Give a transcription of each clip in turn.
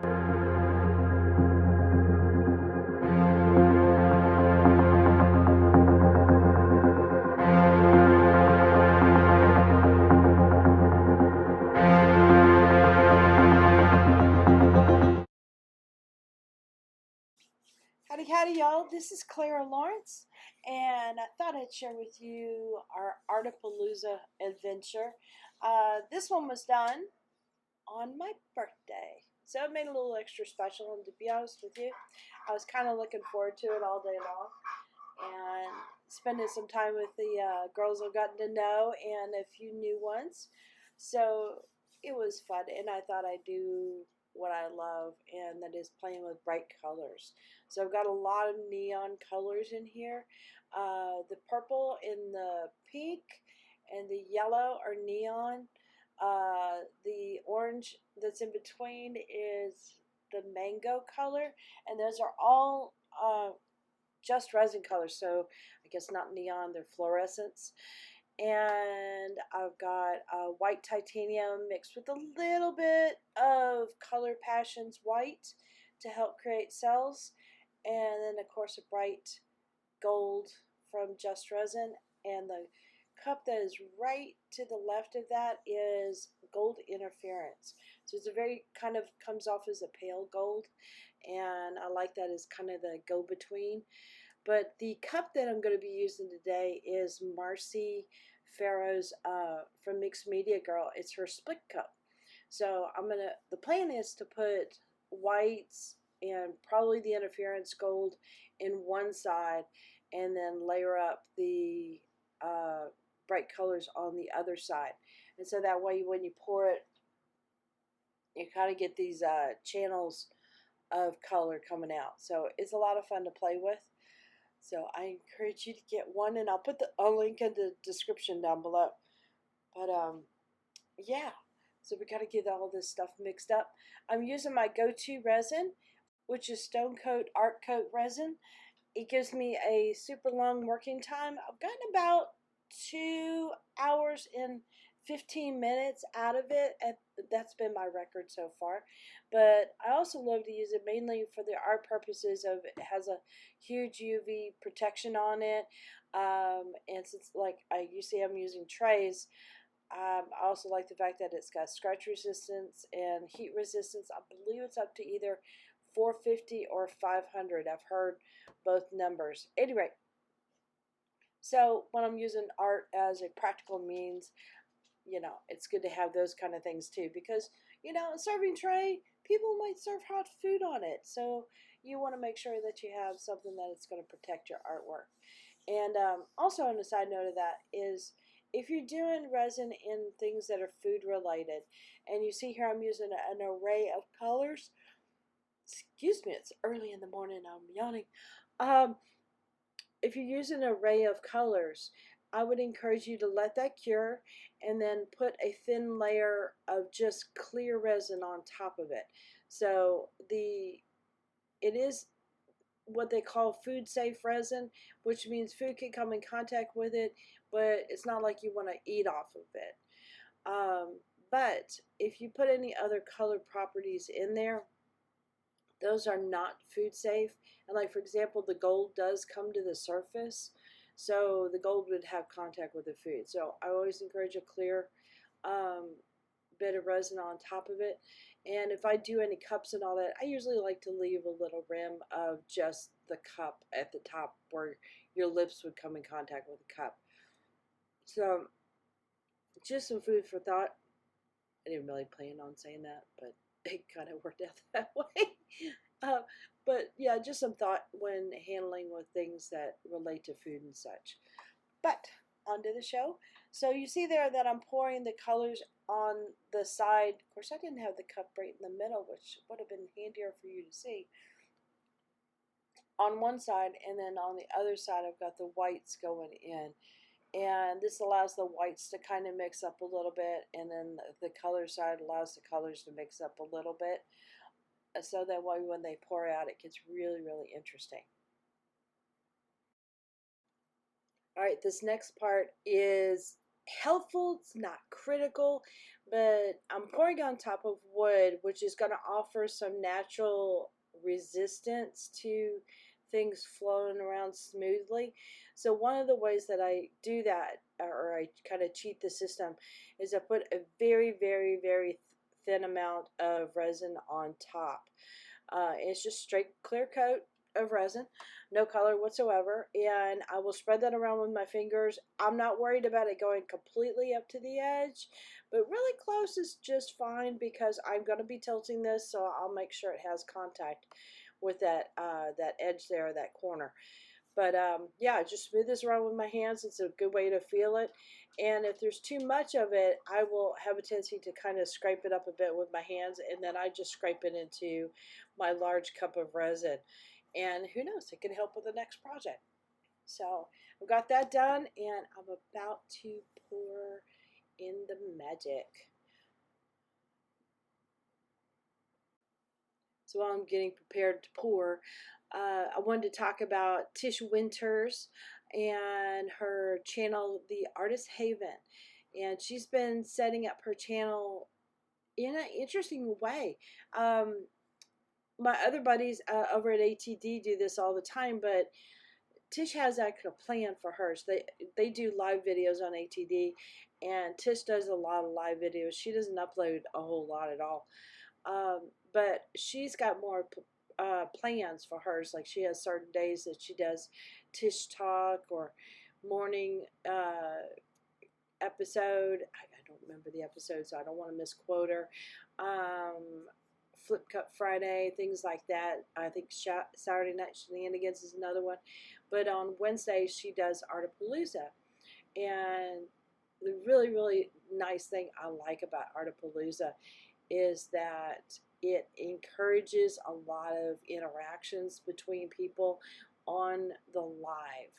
Howdy, howdy, y'all. This is Clara Lawrence, and I thought I'd share with you our Artapalooza adventure. This one was done on my birthday, so it made it a little extra special. And to be honest with you, I was kind of looking forward to it all day long and spending some time with the girls I've gotten to know and a few new ones. So it was fun, and I thought I'd do what I love, and that is playing with bright colors. So I've got a lot of neon colors in here. The purple and the pink and the yellow are neon. The orange that's in between is the mango color, and those are all just resin colors, so I guess not neon, they're fluorescents. And I've got white titanium mixed with a little bit of Color Passions white to help create cells, and then of course a bright gold from Just Resin, and the cup that is right to the left of that is gold interference. So it's a very kind of comes off as a pale gold, and I like that as kind of the go-between. But the cup that I'm going to be using today is Marcy Farrow's from Mixed Media Girl. It's her split cup. So the plan is to put whites and probably the interference gold in one side, and then layer up the bright colors on the other side. And so that way when you pour it, you kind of get these channels of color coming out. So it's a lot of fun to play with. So I encourage you to get one, and I'll put a link in the description down below. But yeah, so we got to get all this stuff mixed up. I'm using my go-to resin, which is Stone Coat Art Coat resin. It gives me a super long working time. I've gotten about 2 hours and 15 minutes out of it, and that's been my record so far. But I also love to use it mainly for the art purposes of it has a huge UV protection on it, and since you see I'm using trays, I also like the fact that it's got scratch resistance and heat resistance. I believe it's up to either 450 or 500. I've heard both numbers. Anyway, so when I'm using art as a practical means, it's good to have those kind of things too, because a serving tray, people might serve hot food on it, so you want to make sure that you have something that it's going to protect your artwork. And also on a side note of that is, if you're doing resin in things that are food related, and you see here I'm using an array of colors. Excuse me, it's early in the morning, I'm yawning. If you're using an array of colors, I would encourage you to let that cure and then put a thin layer of just clear resin on top of it. So it is what they call food safe resin, which means food can come in contact with it, but it's not like you want to eat off of it. But if you put any other color properties in there, those are not food safe. And like, for example, the gold does come to the surface, so the gold would have contact with the food. So I always encourage a clear bit of resin on top of it. And if I do any cups and all that, I usually like to leave a little rim of just the cup at the top where your lips would come in contact with the cup. So just some food for thought. I didn't really plan on saying that, but it kind of worked out that way. But yeah, just some thought when handling with things that relate to food and such. But onto the show. So you see there that I'm pouring the colors on the side. Of course, I didn't have the cup right in the middle, which would have been handier for you to see. On one side, and then on the other side, I've got the whites going in. And this allows the whites to kind of mix up a little bit, and then the color side allows the colors to mix up a little bit, so that way when they pour out, it gets really, really interesting. All right, this next part is helpful. It's not critical, but I'm pouring on top of wood, which is going to offer some natural resistance to things flowing around smoothly. So one of the ways that I do that, or I kind of cheat the system, is I put a very, very, very thin amount of resin on top. It's just straight clear coat of resin, no color whatsoever, and I will spread that around with my fingers. I'm not worried about it going completely up to the edge, but really close is just fine because I'm going to be tilting this, so I'll make sure it has contact with that edge there, that corner. But yeah, just smooth this around with my hands. It's a good way to feel it. And if there's too much of it, I will have a tendency to kind of scrape it up a bit with my hands, and then I just scrape it into my large cup of resin. And who knows, it can help with the next project. So I've got that done, and I'm about to pour in the magic. So while I'm getting prepared to pour, I wanted to talk about Tish Winters and her channel, The Artist Haven. And she's been setting up her channel in an interesting way. My other buddies over at ATD do this all the time, but Tish has a plan for hers. They do live videos on ATD, and Tish does a lot of live videos. She doesn't upload a whole lot at all. But she's got more plans for hers. Like she has certain days that she does Tish Talk or morning episode. I don't remember the episode, so I don't want to misquote her. Flip Cup Friday, things like that. I think Saturday Night Shenanigans is another one. But on Wednesdays, she does Artapalooza. And the really, really nice thing I like about Artapalooza is that it encourages a lot of interactions between people on the live.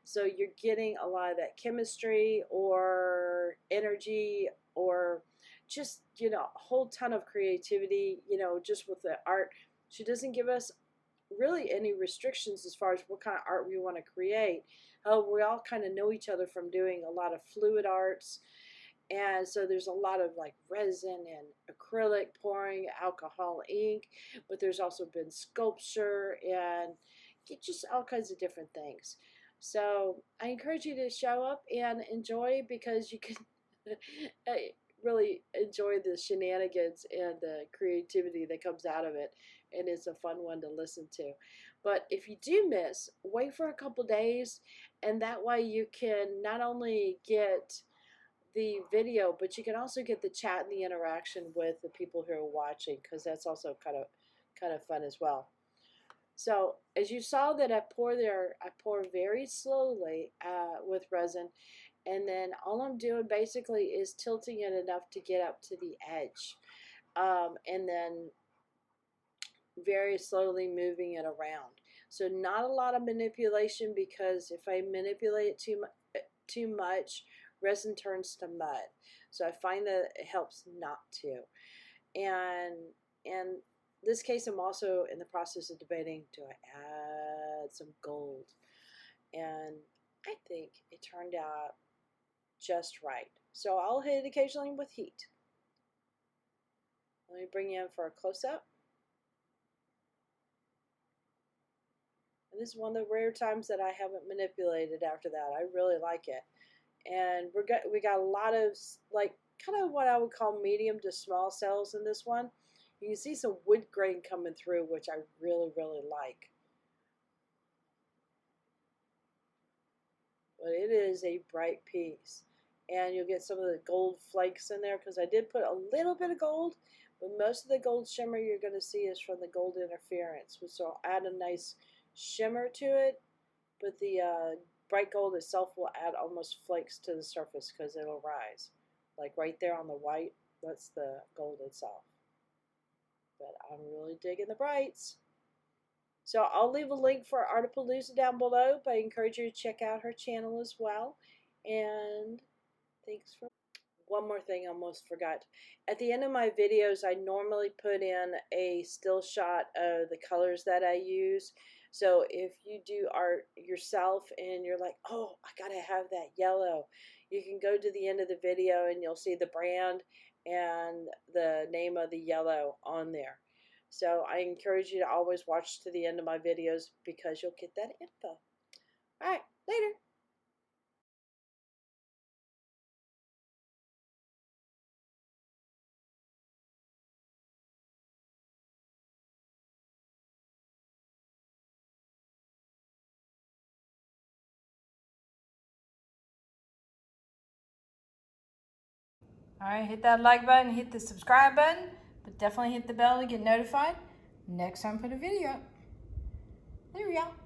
So you're getting a lot of that chemistry or energy or just, a whole ton of creativity, just with the art. She doesn't give us really any restrictions as far as what kind of art we want to create. We all kind of know each other from doing a lot of fluid arts. And so there's a lot of like resin and acrylic pouring, alcohol ink, but there's also been sculpture and just all kinds of different things. So I encourage you to show up and enjoy, because you can really enjoy the shenanigans and the creativity that comes out of it. And it's a fun one to listen to. But if you do miss, wait for a couple days, and that way you can not only get the video, but you can also get the chat and the interaction with the people who are watching, because that's also kind of fun as well. So as you saw that I pour very slowly with resin, and then all I'm doing basically is tilting it enough to get up to the edge, and then very slowly moving it around. So not a lot of manipulation, because if I manipulate it too much, resin turns to mud. So I find that it helps not to. And in this case, I'm also in the process of debating, do I add some gold? And I think it turned out just right. So I'll hit it occasionally with heat. Let me bring you in for a close-up. And this is one of the rare times that I haven't manipulated after that. I really like it. And we got a lot of like kind of what I would call medium to small cells in this one. You can see some wood grain coming through, which I really, really like. But it is a bright piece. And you'll get some of the gold flakes in there, because I did put a little bit of gold, but most of the gold shimmer you're going to see is from the gold interference, which will add a nice shimmer to it. But the bright gold itself will add almost flakes to the surface, because it'll rise. Like right there on the white, that's the gold itself. But I'm really digging the brights. So I'll leave a link for Artapalooza down below, but I encourage you to check out her channel as well. And thanks for... One more thing I almost forgot. At the end of my videos, I normally put in a still shot of the colors that I use. So if you do art yourself and you're like, oh, I gotta have that yellow, you can go to the end of the video and you'll see the brand, and the name of the yellow on there. So I encourage you to always watch to the end of my videos because you'll get that info. All right, later. All right, hit that like button, hit the subscribe button, but definitely hit the bell to get notified next time I put a video up. There we go.